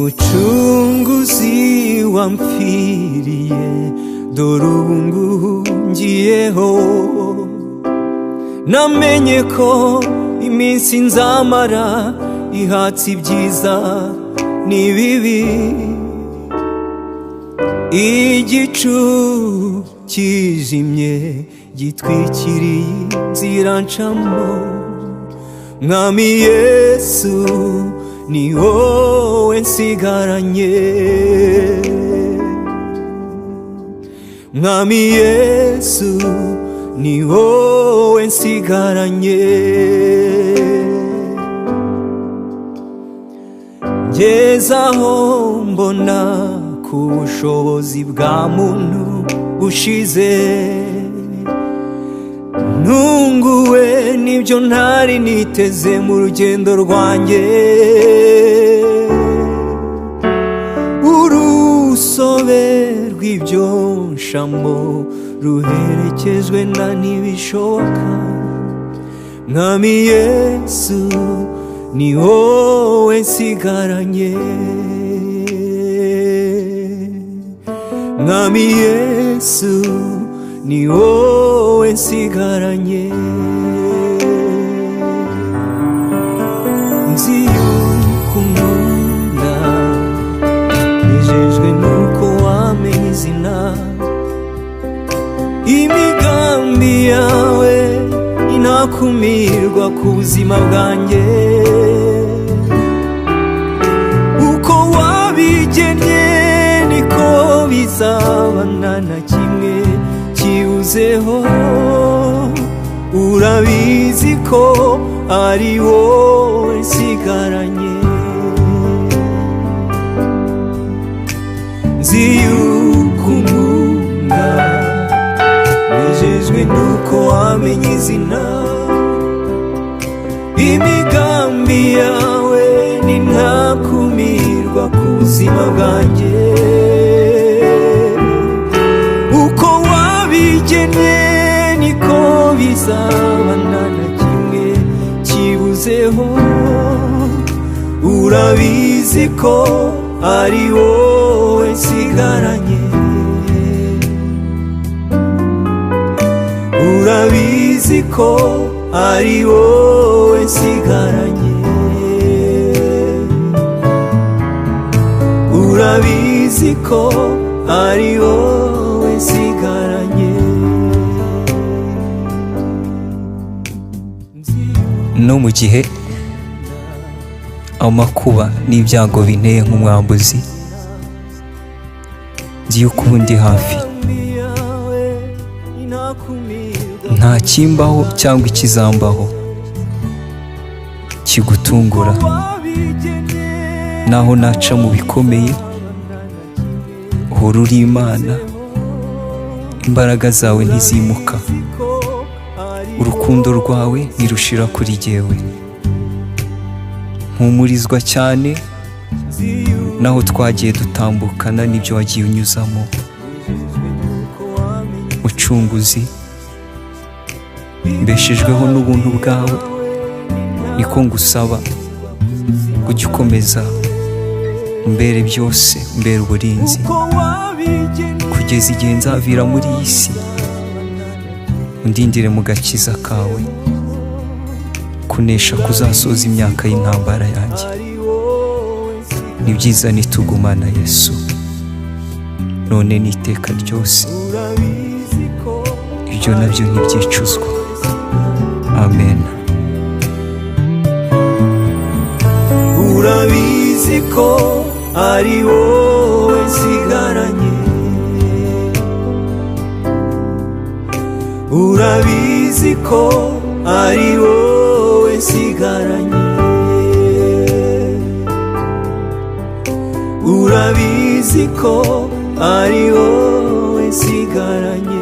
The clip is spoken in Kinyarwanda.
mucunguzi wampfiriye dore ubu nguhungiyeho namenye ko iminsi nzamara ihatse ibyiza n'ibibi igicu kijimye gitwikiriye inzira ncamo mwami Yesu ni wowe nsigaranye mwami Yesu ni wowe nsigaranye ngeze aho mbona ku bushobozi bwa muntu bushize ntunguwe n'ibyo ntari niteze mu rugendo rwanjye urusobe rw'ibyo nshamo ruherekejwe na ntibishoboka mwami Yesu ni wowe nsigaranye mwami Yesu ni wowe nsigaranye nzi yuko unkunda nejejwe nuko wamenye izina imigambi yawe inakumirwa ku buzima bwanjye uko wabigennye niko bizabana na kimwe kibuzeho urabizi ko ari wowe nsigaranye nzi yuko unkunda nejejwe nuko wamenye izina imigambi yawe ninakumirwa ku buzima bwanjye uko wabigennye niko bizabana na kimwe kibuzeho urabizi ko ari wowe nsigaranye urabizi ko ari wowe nsigaranye urabizi ko ari wowe nsigaranye no mu gihe amakuba n'ibyago binteye nk'umwambuzi nzi yuko uba ndi hafi nta kimbaho cyangwa ikizambaho kigutungura naho naca mu bikomeye uhora uri Imana imbaraga zawe ntizimuka urukundo rwawe ntirushira kuri jyewe mpumurizwa cyane naho twagiye dutambukana n'ibyo wagiye unyuzamo mucunguzi mbeshejweho n'ubuntu bwawe niko ngusaba kujya ukomeza umbere byose umbere uburinzi kugeza igihe nzavira muri iyi si undindire mu gakiza kawe kunesha kuzasoza imyaka y'intambara yanjye ni byiza nitugumana Yesu none n'iteka ryose ibyo nabyo ntibyicuzwa amen urabizi ko ari wowe nsigaranye urabizi ko ari wowe nsigaranye urabizi ko ari wowe nsigaranye